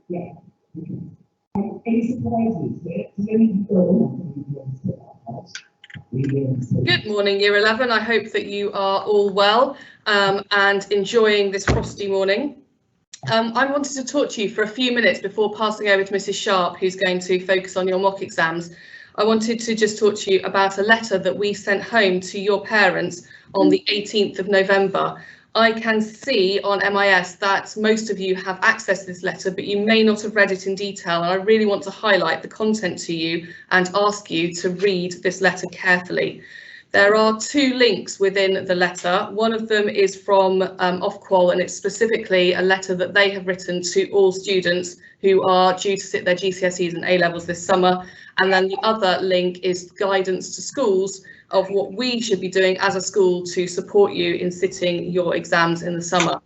Yeah. Any surprises? Does any Good morning, Year 11. I hope that you are all well and enjoying this frosty morning. I wanted to talk to you for a few minutes before passing over to Mrs. Sharp, who's going to focus on your mock exams. I wanted to just talk to you about a letter that we sent home to your parents on the 18th of November. I can see on MIS that most of you have access to this letter, but you may not have read it in detail. And I really want to highlight the content to you and ask you to read this letter carefully. There are two links within the letter. One of them is from Ofqual, and it's specifically a letter that they have written to all students who are due to sit their GCSEs and A-levels this summer. And then the other link is guidance to schools of what we should be doing as a school to support you in sitting your exams in the summer.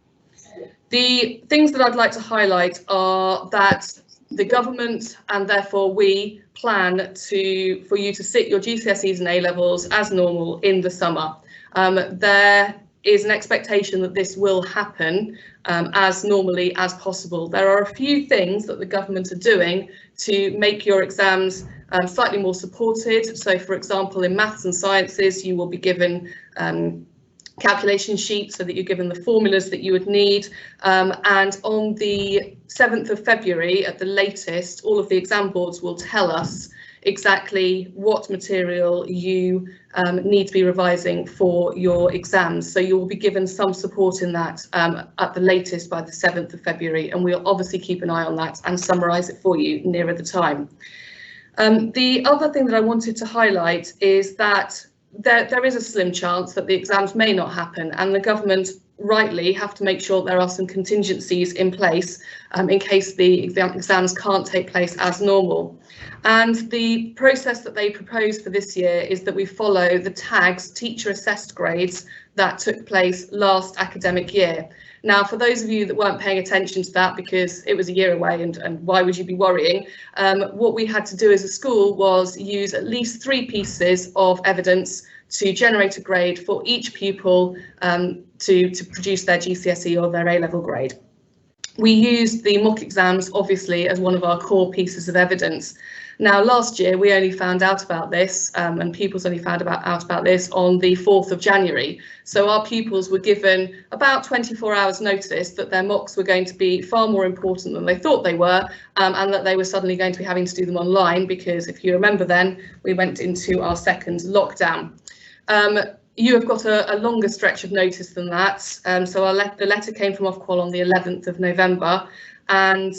The things that I'd like to highlight are that the government and therefore we plan for you to sit your GCSEs and A-levels as normal in the summer. There is an expectation that this will happen as normally as possible. There are a few things that the government are doing to make your exams slightly more supported. So, for example, in maths and sciences, you will be given calculation sheets so that you're given the formulas that you would need. And on the 7th of February, at the latest, all of the exam boards will tell us exactly what material you need to be revising for your exams. So you will be given some support in that at the latest by the 7th of February, and we'll obviously keep an eye on that and summarise it for you nearer the time. The other thing that I wanted to highlight is that there is a slim chance that the exams may not happen, and the government rightly have to make sure there are some contingencies in place in case the exams can't take place as normal. And the process that they propose for this year is that we follow the TAGS, teacher assessed grades, that took place last academic year. Now, for those of you that weren't paying attention to that because it was a year away and why would you be worrying, what we had to do as a school was use at least 3 pieces of evidence to generate a grade for each pupil to produce their GCSE or their A-level grade. We used the mock exams, obviously, as one of our core pieces of evidence. Now, last year, we only found out about this, and pupils only found out about this on the 4th of January. So our pupils were given about 24 hours notice that their mocks were going to be far more important than they thought they were, and that they were suddenly going to be having to do them online, because if you remember then, we went into our second lockdown. You have got a longer stretch of notice than that. So the letter came from Ofqual on the 11th of November. And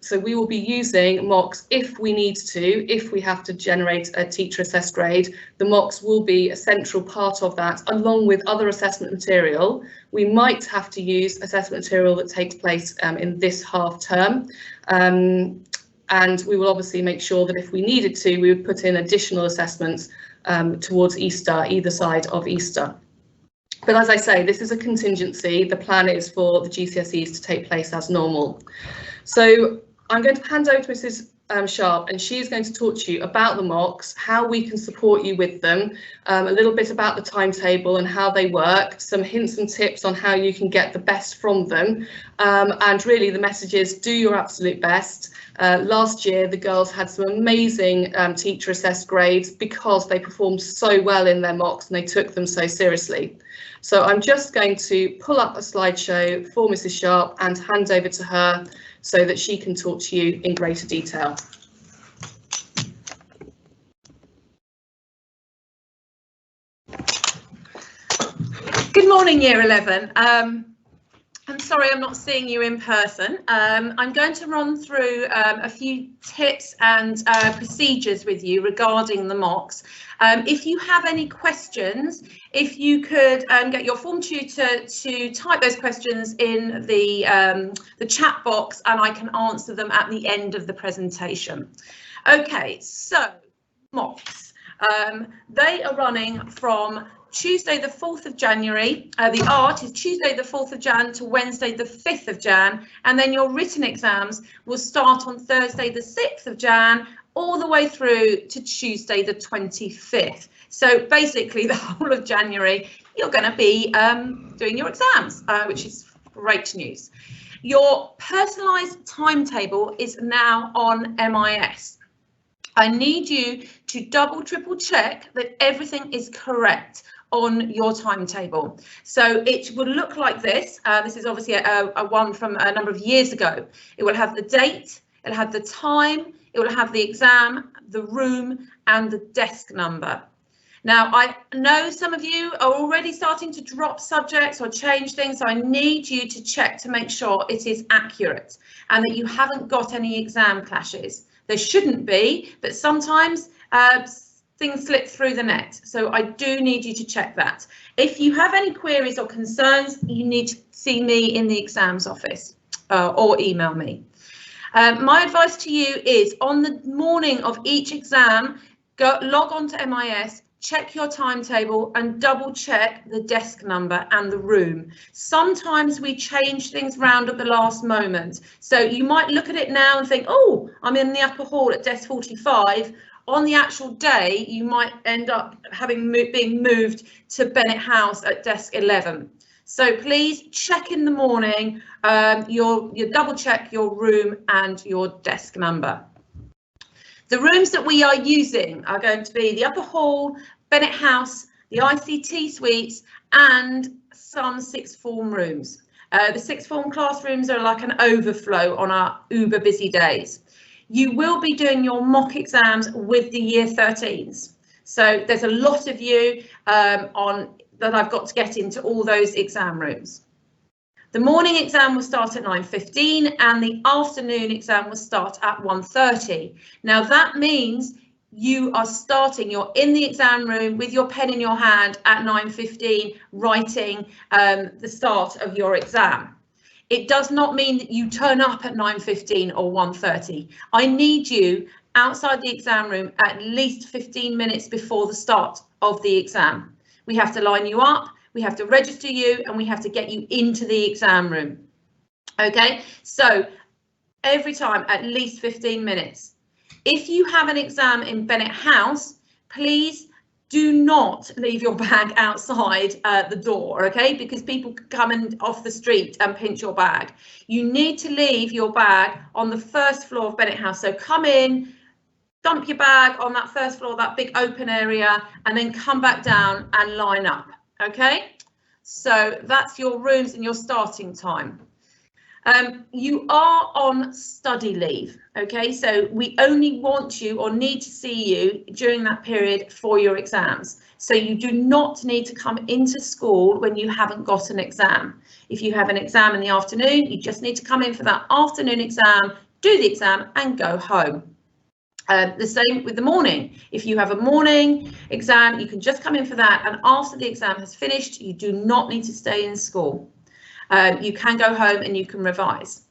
so we will be using mocks if we need to, if we have to generate a teacher assessed grade. The mocks will be a central part of that, along with other assessment material. We might have to use assessment material that takes place in this half term. And we will obviously make sure that if we needed to, we would put in additional assessments towards Easter, either side of Easter. But as I say, this is a contingency. The plan is for the GCSEs to take place as normal. So I'm going to hand over to Mrs. Sharp, and she's going to talk to you about the mocks, how we can support you with them, a little bit about the timetable and how they work, some hints and tips on how you can get the best from them. And really the message is do your absolute best. Last year, the girls had some amazing teacher assessed grades because they performed so well in their mocks and they took them so seriously. So I'm just going to pull up a slideshow for Mrs. Sharp and hand over to her so that she can talk to you in greater detail. Good morning, Year 11. I'm sorry I'm not seeing you in person. I'm going to run through a few tips and procedures with you regarding the mocks. If you have any questions, if you could get your form tutor to type those questions in the chat box, and I can answer them at the end of the presentation. Okay, so mocks. They are running from Tuesday the 4th of January, the art is Tuesday the 4th of Jan to Wednesday the 5th of Jan, and then your written exams will start on Thursday the 6th of Jan all the way through to Tuesday the 25th. So basically the whole of January you're going to be doing your exams, which is great news. Your personalised timetable is now on MIS. I need you to double, triple check that everything is correct on your timetable. So it will look like this. This is obviously a one from a number of years ago. It will have the date, it'll have the time, it will have the exam, the room, and the desk number. Now, I know some of you are already starting to drop subjects or change things, so I need you to check to make sure it is accurate and that you haven't got any exam clashes. There shouldn't be, but sometimes things slip through the net, so I do need you to check that. If you have any queries or concerns, you need to see me in the exams office or email me. My advice to you is on the morning of each exam, log on to MIS, check your timetable and double check the desk number and the room. Sometimes we change things around at the last moment. So you might look at it now and think, oh, I'm in the upper hall at desk 45. On the actual day, you might end up being moved to Bennett House at desk 11. So please check in the morning, you double check your room and your desk number. The rooms that we are using are going to be the upper hall, Bennett House, the ICT suites, and some sixth form rooms. The sixth form classrooms are like an overflow on our uber busy days. You will be doing your mock exams with the year 13s. So there's a lot of you that I've got to get into all those exam rooms. The morning exam will start at 9:15 and the afternoon exam will start at 1:30. Now that means you're in the exam room with your pen in your hand at 9:15 writing the start of your exam. It does not mean that you turn up at 9:15 or 1:30. I need you outside the exam room at least 15 minutes before the start of the exam. We have to line you up, we have to register you, and we have to get you into the exam room. Okay, so every time at least 15 minutes. If you have an exam in Bennett House, please do not leave your bag outside the door, okay? Because people could come in off the street and pinch your bag. You need to leave your bag on the first floor of Bennett House. So come in, dump your bag on that first floor, that big open area, and then come back down and line up, okay? So that's your rooms and your starting time. You are on study leave, okay? So we only want you or need to see you during that period for your exams. So you do not need to come into school when you haven't got an exam. If you have an exam in the afternoon, you just need to come in for that afternoon exam, do the exam and go home. The same with the morning. If you have a morning exam, you can just come in for that, and after the exam has finished, you do not need to stay in school. You can go home and you can revise.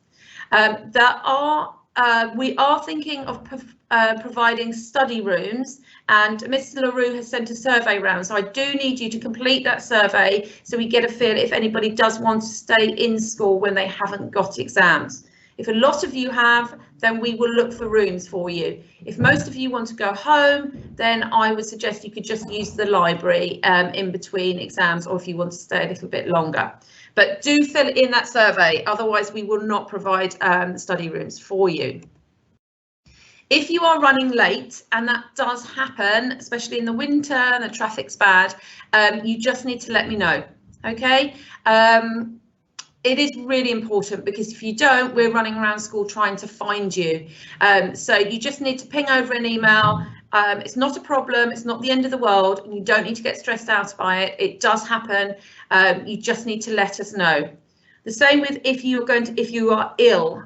We are thinking of providing study rooms, and Mr. LaRue has sent a survey round, so I do need you to complete that survey so we get a feel if anybody does want to stay in school when they haven't got exams. If a lot of you have, then we will look for rooms for you. If most of you want to go home, then I would suggest you could just use the library in between exams, or if you want to stay a little bit longer. But do fill in that survey, otherwise we will not provide study rooms for you. If you are running late, and that does happen, especially in the winter and the traffic's bad, you just need to let me know, okay? It is really important, because if you don't, we're running around school trying to find you. So you just need to ping over an email. It's not a problem, it's not the end of the world, and you don't need to get stressed out by it. It does happen. You just need to let us know. The same with if you are ill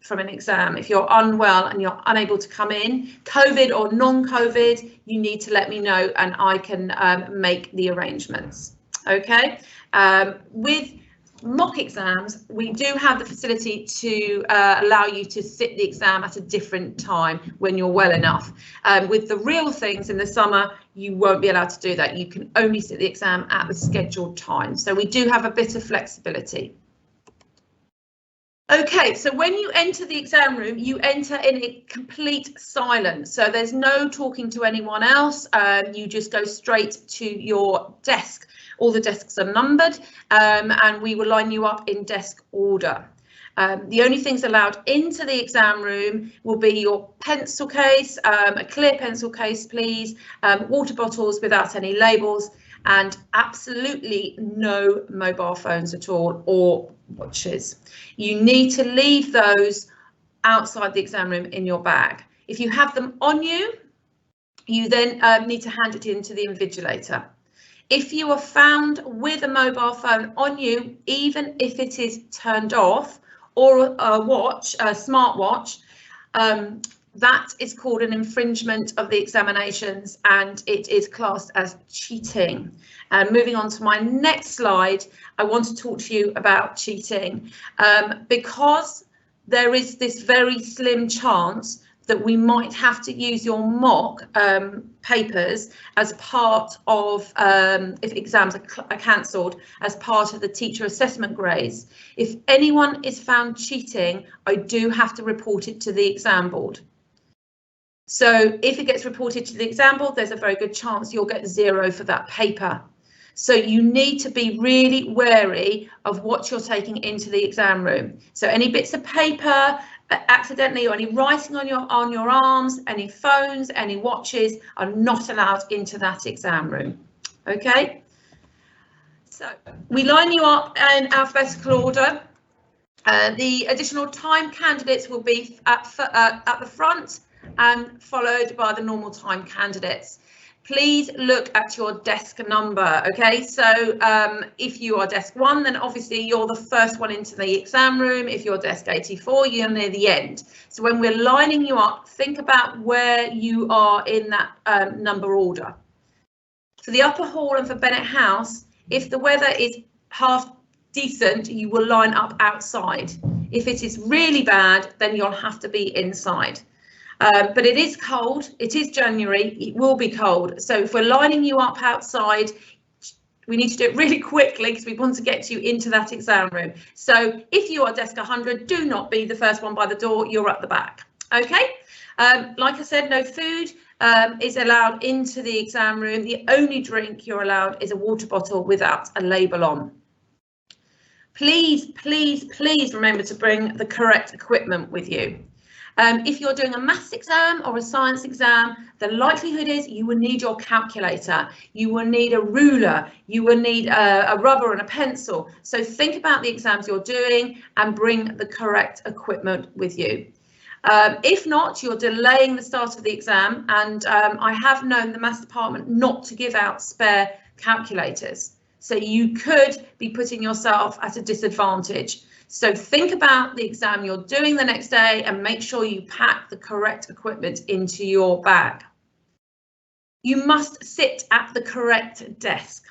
from an exam, if you're unwell and you're unable to come in, COVID or non-COVID, you need to let me know and I can make the arrangements. Okay. With mock exams, we do have the facility to allow you to sit the exam at a different time when you're well enough. With the real things in the summer, you won't be allowed to do that. You can only sit the exam at the scheduled time. So we do have a bit of flexibility. Okay, so when you enter the exam room, you enter in a complete silence. So there's no talking to anyone else. You just go straight to your desk. All the desks are numbered, and we will line you up in desk order. The only things allowed into the exam room will be your pencil case, a clear pencil case, please, water bottles without any labels, and absolutely no mobile phones at all or watches. You need to leave those outside the exam room in your bag. If you have them on you, you then need to hand it in to the invigilator. If you are found with a mobile phone on you, even if it is turned off, or a watch, a smartwatch, that is called an infringement of the examinations and it is classed as cheating. And moving on to my next slide, I want to talk to you about cheating because there is this very slim chance that we might have to use your mock papers as part of, if exams are cancelled, as part of the teacher assessment grades. If anyone is found cheating, I do have to report it to the exam board. So if it gets reported to the exam board, there's a very good chance you'll get 0 for that paper. So you need to be really wary of what you're taking into the exam room. So any bits of paper accidentally, or any writing on your arms, any phones, any watches are not allowed into that exam room. Okay, so we line you up in alphabetical order. The additional time candidates will be at the front and followed by the normal time candidates. Please look at your desk number. Okay, so if you are desk 1, then obviously you're the first one into the exam room. If you're desk 84, you're near the end. So when we're lining you up, think about where you are in that number order. For the upper hall and for Bennett House, if the weather is half decent, you will line up outside. If it is really bad, then you'll have to be inside. But it is cold, it is January, it will be cold. So if we're lining you up outside, we need to do it really quickly because we want to get you into that exam room. So if you are desk 100, do not be the first one by the door, you're at the back. Okay, like I said, no food is allowed into the exam room. The only drink you're allowed is a water bottle without a label on. Please, please, please remember to bring the correct equipment with you. If you're doing a maths exam or a science exam, the likelihood is you will need your calculator, you will need a ruler, you will need a rubber and a pencil. So think about the exams you're doing and bring the correct equipment with you. If not, you're delaying the start of the exam, and I have known the maths department not to give out spare calculators. So you could be putting yourself at a disadvantage. So think about the exam you're doing the next day and make sure you pack the correct equipment into your bag. You must sit at the correct desk.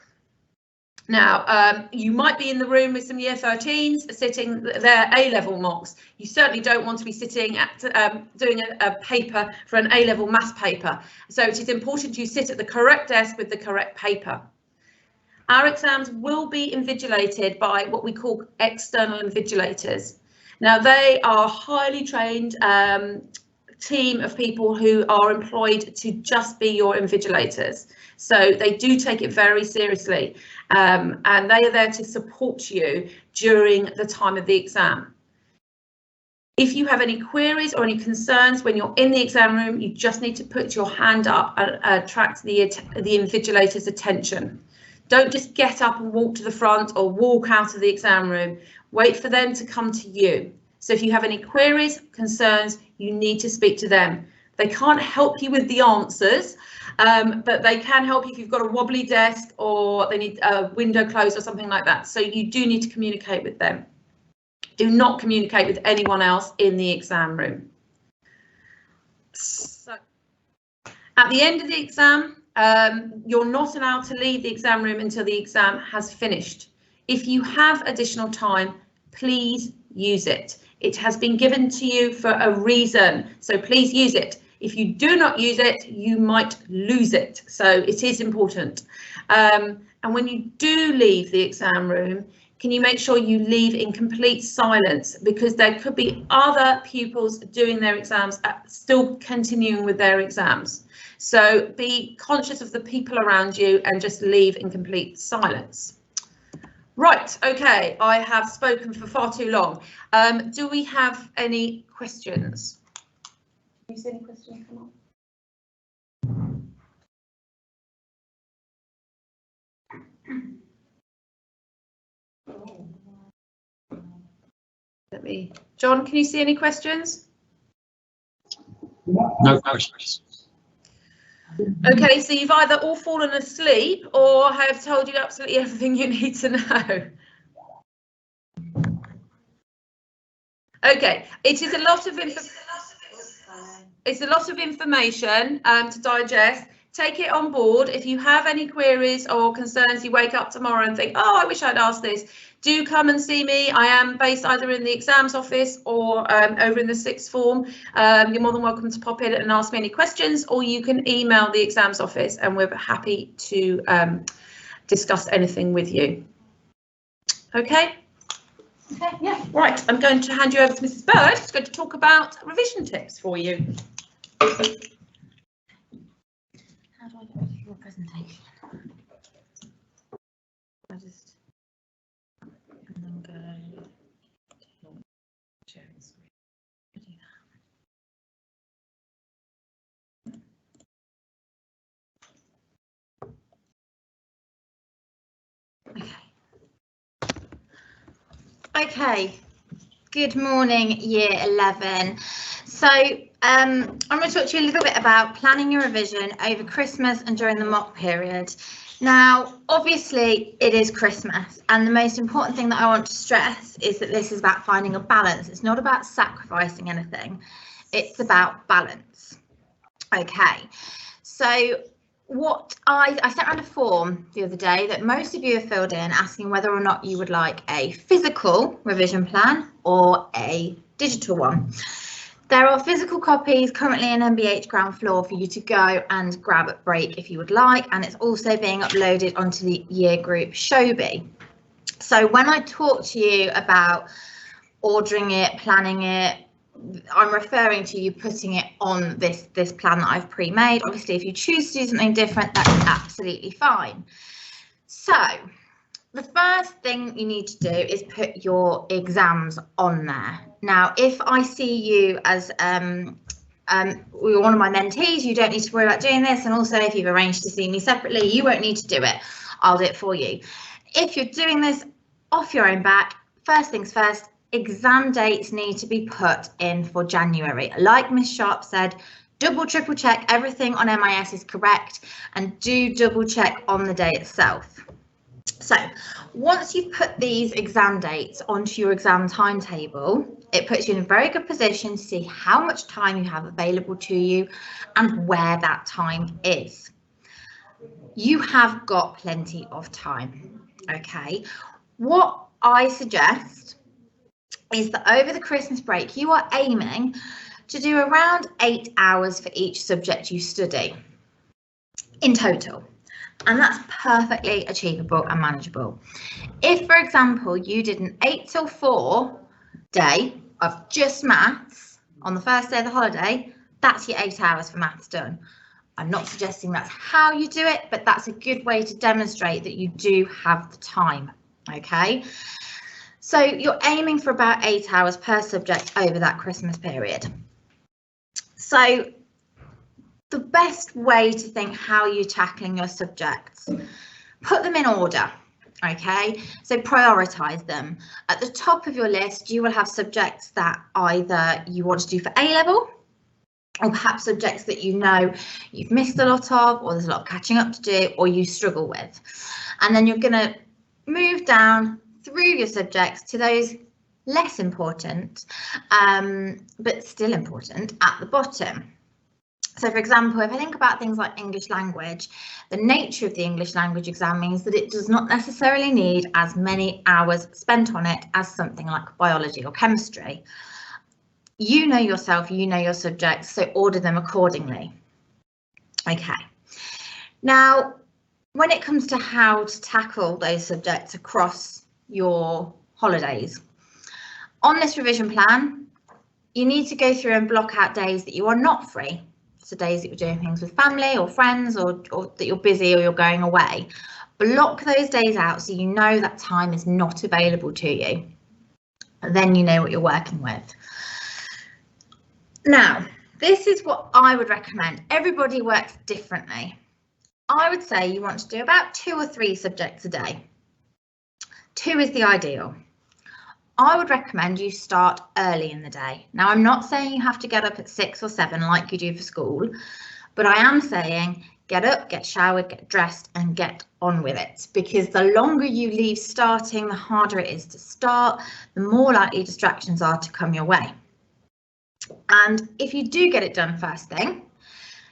Now, you might be in the room with some year 13s sitting their A-level mocks. You certainly don't want to be sitting at doing a paper for an A-level maths paper. So it is important you sit at the correct desk with the correct paper. Our exams will be invigilated by what we call external invigilators. Now, they are a highly trained team of people who are employed to just be your invigilators. So they do take it very seriously, and they are there to support you during the time of the exam. If you have any queries or any concerns when you're in the exam room, you just need to put your hand up and attract the invigilator's attention. Don't just get up and walk to the front or walk out of the exam room. Wait for them to come to you. So if you have any queries, concerns, you need to speak to them. They can't help you with the answers, but they can help you if you've got a wobbly desk or they need a window closed or something like that. So you do need to communicate with them. Do not communicate with anyone else in the exam room. So at the end of the exam, you're not allowed to leave the exam room until the exam has finished. If you have additional time, please use it. It has been given to you for a reason, so please use it. If you do not use it, you might lose it, so it is important. And when you do leave the exam room, can you make sure you leave in complete silence, because there could be other pupils doing their exams, still continuing with their exams. So be conscious of the people around you and just leave in complete silence. Right, okay, I have spoken for far too long. Do we have any questions? Can you see any questions come up? John, can you see any questions? No questions. Okay, so you've either all fallen asleep or have told you absolutely everything you need to know. Okay, it is a lot of information to digest. Take it on board. If you have any queries or concerns, you wake up tomorrow and think, oh, I wish I'd asked this, do come and see me. I am based either in the exams office or over in the sixth form. You're more than welcome to pop in and ask me any questions, or you can email the exams office and we're happy to discuss anything with you. Okay? Okay, yeah, right. I'm going to hand you over to Mrs. Bird, who's going to talk about revision tips for you. How do I get rid of your presentation? I just and then go sharing screen. Okay, good morning, year 11. So I'm going to talk to you a little bit about planning your revision over Christmas and during the mock period. Now, obviously it is Christmas, and the most important thing that I want to stress is that this is about finding a balance. It's not about sacrificing anything. It's about balance. Okay, so what I sent around a form the other day that most of you have filled in asking whether or not you would like a physical revision plan or a digital one. There are physical copies currently in MBH ground floor for you to go and grab at break if you would like, and it's also being uploaded onto the year group PSHE. So when I talk to you about ordering it, planning it, I'm referring to you putting it on this plan that I've pre-made. Obviously, if you choose to do something different, that's absolutely fine. So the first thing you need to do is put your exams on there. Now, if I see you as one of my mentees, you don't need to worry about doing this. And also, if you've arranged to see me separately, you won't need to do it. I'll do it for you. If you're doing this off your own back, first things first, exam dates need to be put in for January. Like Miss Sharp said, double, triple check everything on MIS is correct, and do double check on the day itself. So once you've put these exam dates onto your exam timetable, it puts you in a very good position to see how much time you have available to you and where that time is. You have got plenty of time. Okay, what I suggest is that over the Christmas break, you are aiming to do around 8 hours for each subject you study in total. And that's perfectly achievable and manageable. If, for example, you did an 8 till 4 day of just maths on the first day of the holiday, that's your 8 hours for maths done. I'm not suggesting that's how you do it, but that's a good way to demonstrate that you do have the time. Okay. So you're aiming for about 8 hours per subject over that Christmas period. So the best way to think how you're tackling your subjects, put them in order. Okay, so prioritize them. At the top of your list, you will have subjects that either you want to do for A-level, or perhaps subjects that you know you've missed a lot of, or there's a lot of catching up to do, or you struggle with. And then you're going to move down through your subjects to those less important, but still important at the bottom. So, for example, if I think about things like English language, the nature of the English language exam means that it does not necessarily need as many hours spent on it as something like biology or chemistry. You know yourself, you know your subjects, so order them accordingly. Okay. Now, when it comes to how to tackle those subjects across your holidays, on this revision plan, you need to go through and block out days that you are not free. So days that you're doing things with family or friends, or that you're busy or you're going away. Block those days out so you know that time is not available to you. And then you know what you're working with. Now, this is what I would recommend. Everybody works differently. I would say you want to do about 2 or 3 subjects a day. 2 is the ideal. I would recommend you start early in the day. Now, I'm not saying you have to get up at 6 or 7 like you do for school, but I am saying get up, get showered, get dressed and get on with it, because the longer you leave starting, the harder it is to start, the more likely distractions are to come your way. And if you do get it done first thing,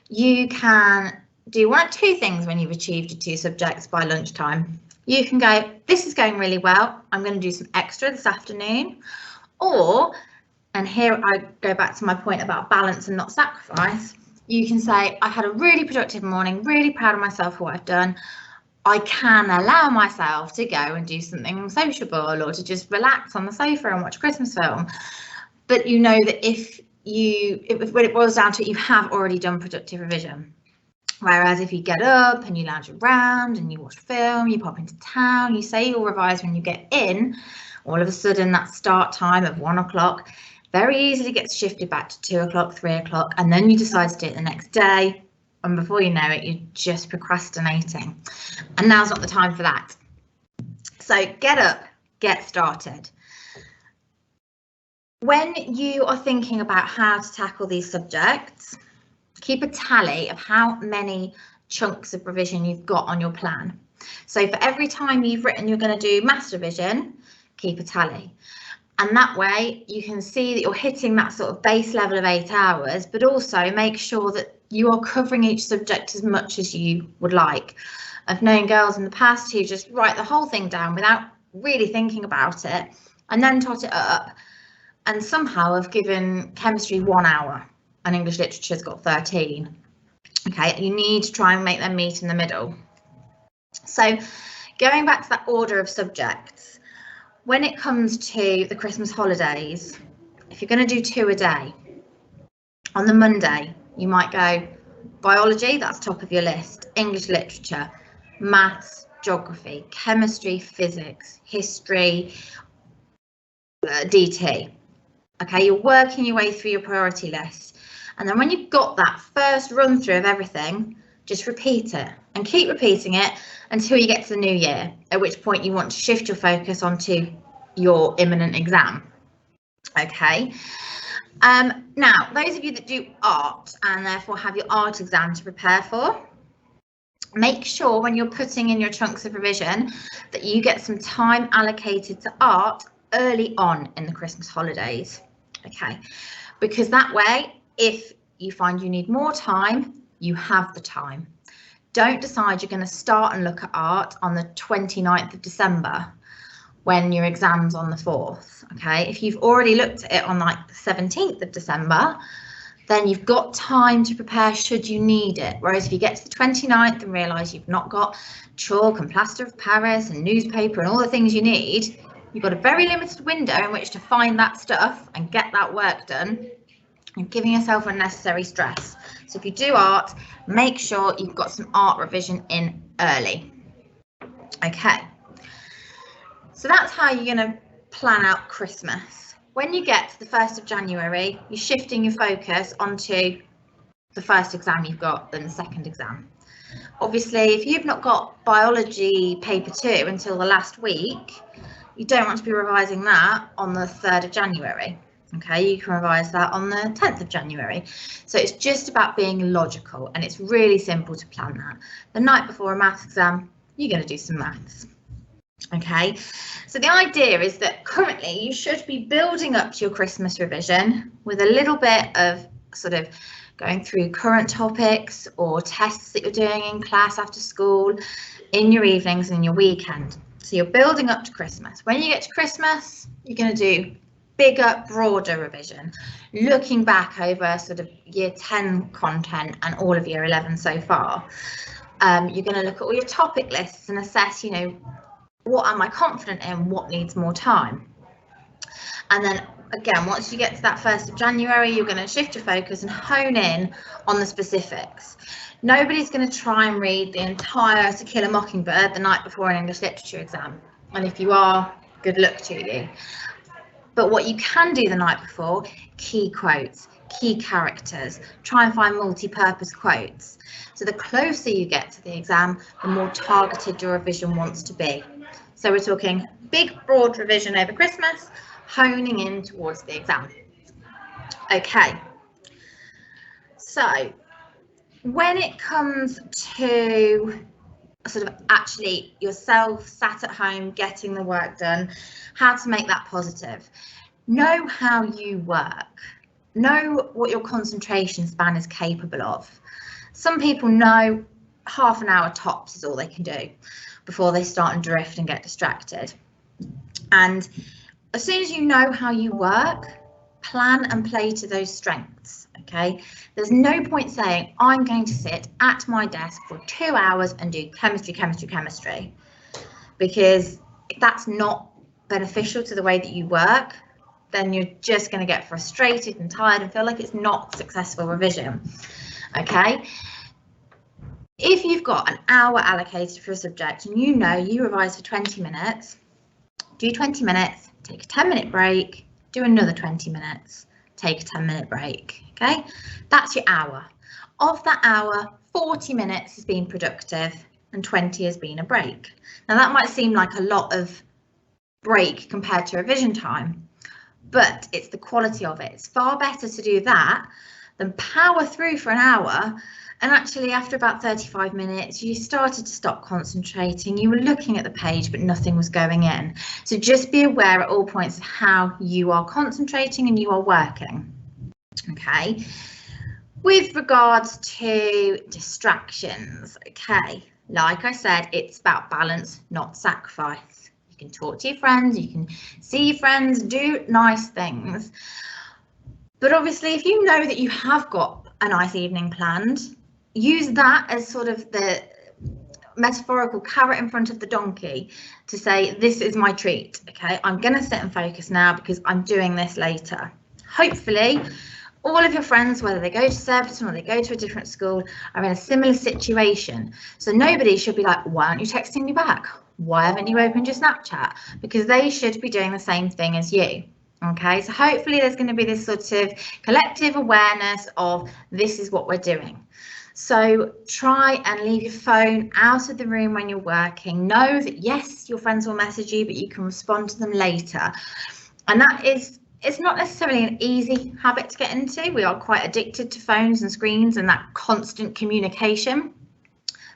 you can do 1 or 2 things when you've achieved your 2 subjects by lunchtime. You can go, this is going really well, I'm going to do some extra this afternoon. Or, and here I go back to my point about balance and not sacrifice, you can say, I had a really productive morning, really proud of myself for what I've done. I can allow myself to go and do something sociable or to just relax on the sofa and watch a Christmas film. But you know that when it boils down to it, you have already done productive revision. Whereas if you get up and you lounge around and you watch a film, you pop into town, you say you'll revise when you get in, all of a sudden that start time of 1 o'clock very easily gets shifted back to 2 o'clock, 3 o'clock, and then you decide to do it the next day. And before you know it, you're just procrastinating. And now's not the time for that. So get up, get started. When you are thinking about how to tackle these subjects, keep a tally of how many chunks of revision you've got on your plan. So for every time you've written you're going to do maths revision, keep a tally. And that way you can see that you're hitting that sort of base level of 8 hours, but also make sure that you are covering each subject as much as you would like. I've known girls in the past who just write the whole thing down without really thinking about it and then tot it up, and somehow have given chemistry 1 hour and English literature's got 13. Okay, you need to try and make them meet in the middle. So going back to that order of subjects, when it comes to the Christmas holidays, if you're going to do 2 a day, on the Monday, you might go biology, that's top of your list, English literature, maths, geography, chemistry, physics, history, DT. Okay, you're working your way through your priority list. And then when you've got that first run through of everything, just repeat it and keep repeating it until you get to the new year, at which point you want to shift your focus onto your imminent exam. Okay. Now, those of you that do art and therefore have your art exam to prepare for, make sure when you're putting in your chunks of revision that you get some time allocated to art early on in the Christmas holidays. Okay, because that way, if you find you need more time, you have the time. Don't decide you're going to start and look at art on the 29th of December when your exam's on the 4th. Okay, if you've already looked at it on like the 17th of December, then you've got time to prepare should you need it. Whereas if you get to the 29th and realise you've not got chalk and plaster of Paris and newspaper and all the things you need, you've got a very limited window in which to find that stuff and get that work done. You're giving yourself unnecessary stress. So if you do art, make sure you've got some art revision in early. Okay, so that's how you're going to plan out Christmas. When you get to the 1st of January, you're shifting your focus onto the first exam you've got than the second exam. Obviously, if you've not got biology paper 2 until the last week, you don't want to be revising that on the 3rd of January. Okay, you can revise that on the 10th of January. So it's just about being logical, and it's really simple to plan that. The night before a maths exam, you're going to do some maths. Okay, so the idea is that currently you should be building up to your Christmas revision with a little bit of sort of going through current topics or tests that you're doing in class after school, in your evenings and your weekend. So you're building up to Christmas. When you get to Christmas, you're going to do bigger, broader revision, looking back over sort of year 10 content and all of year 11 so far. You're going to look at all your topic lists and assess, you know, what am I confident in, what needs more time? And then again, once you get to that 1st of January, you're going to shift your focus and hone in on the specifics. Nobody's going to try and read the entire To Kill a Mockingbird the night before an English literature exam. And if you are, good luck to you. But what you can do the night before, key quotes, key characters, try and find multi-purpose quotes. So the closer you get to the exam, the more targeted your revision wants to be. So we're talking big, broad revision over Christmas, honing in towards the exam. Okay. So when it comes to sort of actually yourself sat at home getting the work done, how to make that positive. Know how you work. Know what your concentration span is capable of. Some people know half an hour tops is all they can do before they start and drift and get distracted. And as soon as you know how you work, plan and play to those strengths. Okay, there's no point saying I'm going to sit at my desk for 2 hours and do chemistry, because if that's not beneficial to the way that you work, then you're just going to get frustrated and tired and feel like it's not successful revision. Okay, if you've got an hour allocated for a subject and you know you revise for 20 minutes, do 20 minutes, take a 10-minute break, do another 20 minutes, take a 10-minute break. Okay, that's your hour. Of that hour, 40 minutes has been productive and 20 has been a break. Now that might seem like a lot of break compared to revision time, but it's the quality of it. It's far better to do that than power through for an hour, and actually after about 35 minutes you started to stop concentrating, you were looking at the page but nothing was going in. So just be aware at all points of how you are concentrating and you are working. Okay, with regards to distractions, okay, like I said, it's about balance, not sacrifice. You can talk to your friends, you can see your friends, do nice things, but obviously if you know that you have got a nice evening planned, use that as sort of the metaphorical carrot in front of the donkey to say, this is my treat. Okay, I'm going to sit and focus now because I'm doing this later. Hopefully all of your friends, whether they go to Surbiton or they go to a different school, are in a similar situation. So nobody should be like, why aren't you texting me back? Why haven't you opened your Snapchat? Because they should be doing the same thing as you. Okay, so hopefully there's going to be this sort of collective awareness of this is what we're doing. So try and leave your phone out of the room when you're working. Know that yes, your friends will message you, but you can respond to them later. And that is, it's not necessarily an easy habit to get into. We are quite addicted to phones and screens and that constant communication.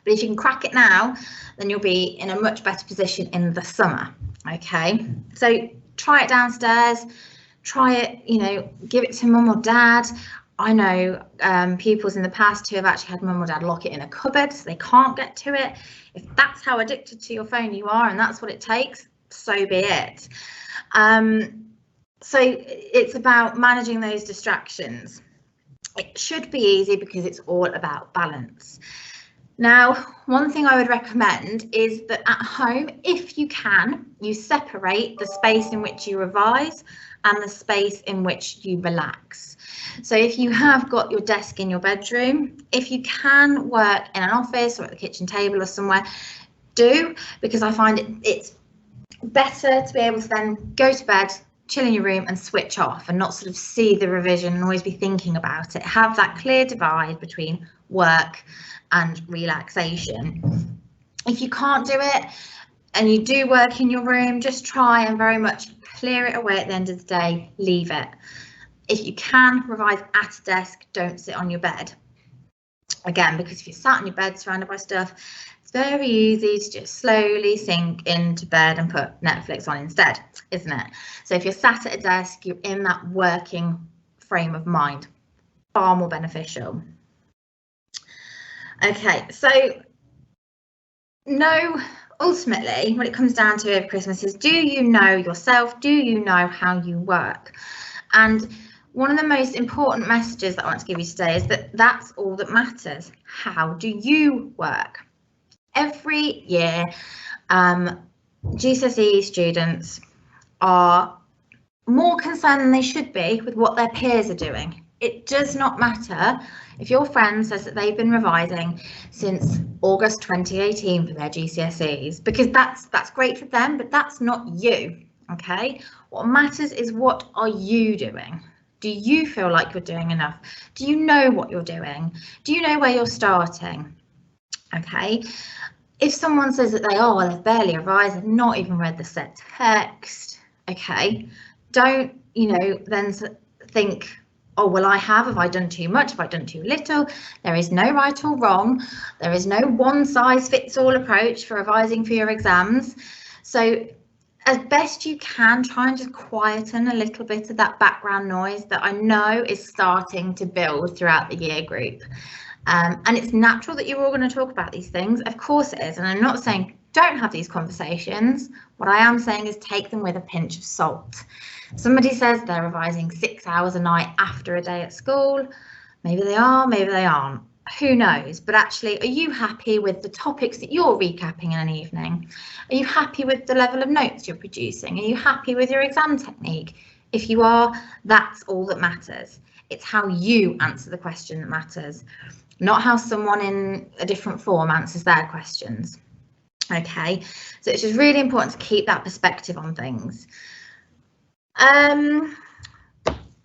But if you can crack it now, then you'll be in a much better position in the summer. Okay, so try it downstairs, try it, you know, give it to mum or dad. I know pupils in the past who have actually had mum or dad lock it in a cupboard so they can't get to it. If that's how addicted to your phone you are and that's what it takes, so be it. So it's about managing those distractions. It should be easy because it's all about balance. Now, one thing I would recommend is that at home, if you can, you separate the space in which you revise and the space in which you relax. So if you have got your desk in your bedroom, if you can work in an office or at the kitchen table or somewhere, do, because I find it's better to be able to then go to bed, chill in your room and switch off and not sort of see the revision and always be thinking about it. Have that clear divide between work and relaxation. If you can't do it and you do work in your room, just try and very much clear it away at the end of the day, leave it. If you can, revise at a desk, don't sit on your bed. Again, because if you're sat on your bed surrounded by stuff, it's very easy to just slowly sink into bed and put Netflix on instead, isn't it? So if you're sat at a desk, you're in that working frame of mind, far more beneficial. Okay, so ultimately, what it comes down to over Christmas is, do you know yourself? Do you know how you work? And one of the most important messages that I want to give you today is that that's all that matters. How do you work? Every year, GCSE students are more concerned than they should be with what their peers are doing. It does not matter if your friend says that they've been revising since August 2018 for their GCSEs, because that's great for them, but that's not you. Okay, what matters is what are you doing? Do you feel like you're doing enough? Do you know what you're doing? Do you know where you're starting? Okay, if someone says that they are, well, they've barely revised, they've not even read the set text, okay, don't, then think, oh, well, have I done too much? Have I done too little? There is no right or wrong. There is no one size fits all approach for revising for your exams. So as best you can, try and just quieten a little bit of that background noise that I know is starting to build throughout the year group. And it's natural that you're all going to talk about these things. Of course it is. And I'm not saying don't have these conversations. What I am saying is take them with a pinch of salt. Somebody says they're revising 6 hours a night after a day at school. Maybe they are, maybe they aren't. Who knows? But actually, are you happy with the topics that you're recapping in an evening? Are you happy with the level of notes you're producing? Are you happy with your exam technique? If you are, that's all that matters. It's how you answer the question that matters, not how someone in a different form answers their questions. Okay, so it's just really important to keep that perspective on things. I'm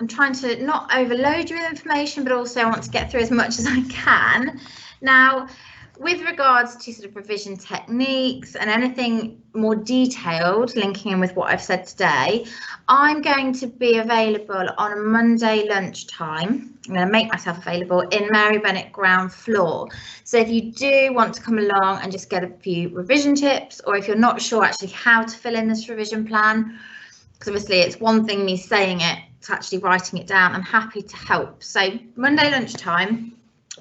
trying to not overload you with information, but also I want to get through as much as I can. Now, with regards to sort of revision techniques and anything more detailed, linking in with what I've said today, I'm going to be available on a Monday lunchtime. I'm going to make myself available in Mary Bennett ground floor. So if you do want to come along and just get a few revision tips, or if you're not sure actually how to fill in this revision plan, because obviously it's one thing me saying it, it's actually writing it down, I'm happy to help. So Monday lunchtime,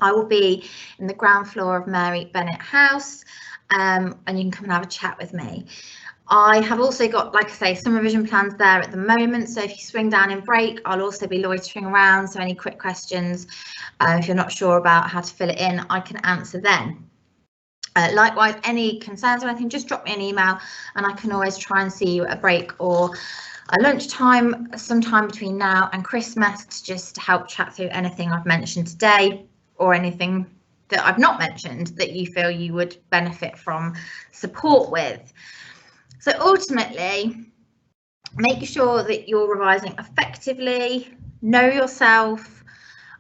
I will be in the ground floor of Mary Bennett House, and you can come and have a chat with me. I have also got, like I say, some revision plans there at the moment, so if you swing down in break, I'll also be loitering around, so any quick questions, if you're not sure about how to fill it in, I can answer then. Likewise, any concerns or anything, just drop me an email and I can always try and see you at a break or a lunchtime sometime between now and Christmas to just help chat through anything I've mentioned today or anything that I've not mentioned that you feel you would benefit from support with. So ultimately, make sure that you're revising effectively, know yourself,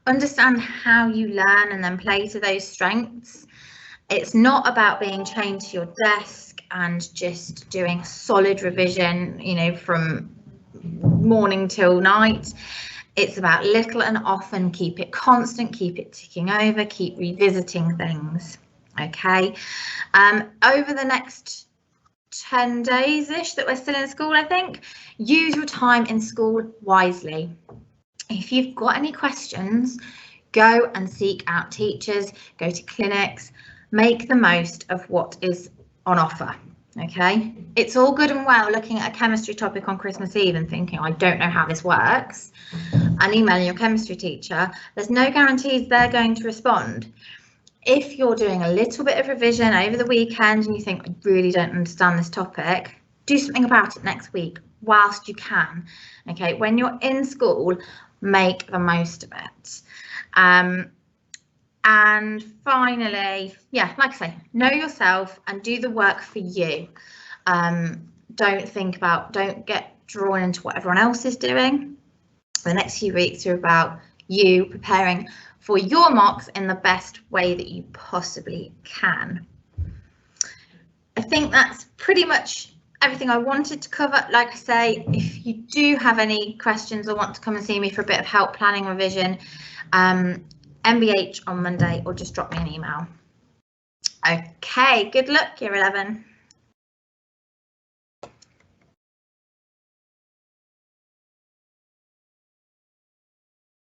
understand how you learn and then play to those strengths. It's not about being chained to your desk and just doing solid revision, from morning till night. It's about little and often, keep it constant, keep it ticking over, keep revisiting things. Okay, over the next 10 days-ish that we're still in school, I think, use your time in school wisely. If you've got any questions, go and seek out teachers, go to clinics, make the most of what is on offer. Okay, it's all good and well looking at a chemistry topic on Christmas Eve and thinking, I don't know how this works, and emailing your chemistry teacher. There's no guarantees they're going to respond. If you're doing a little bit of revision over the weekend and you think, I really don't understand this topic, do something about it next week whilst you can. Okay, when you're in school, make the most of it. And finally, like I say, know yourself and do the work for you. Don't get drawn into what everyone else is doing. The next few weeks are about you preparing for your mocks in the best way that you possibly can. I think that's pretty much everything I wanted to cover. Like I say, if you do have any questions or want to come and see me for a bit of help planning revision, MBH on Monday, or just drop me an email. Okay, good luck, Year 11.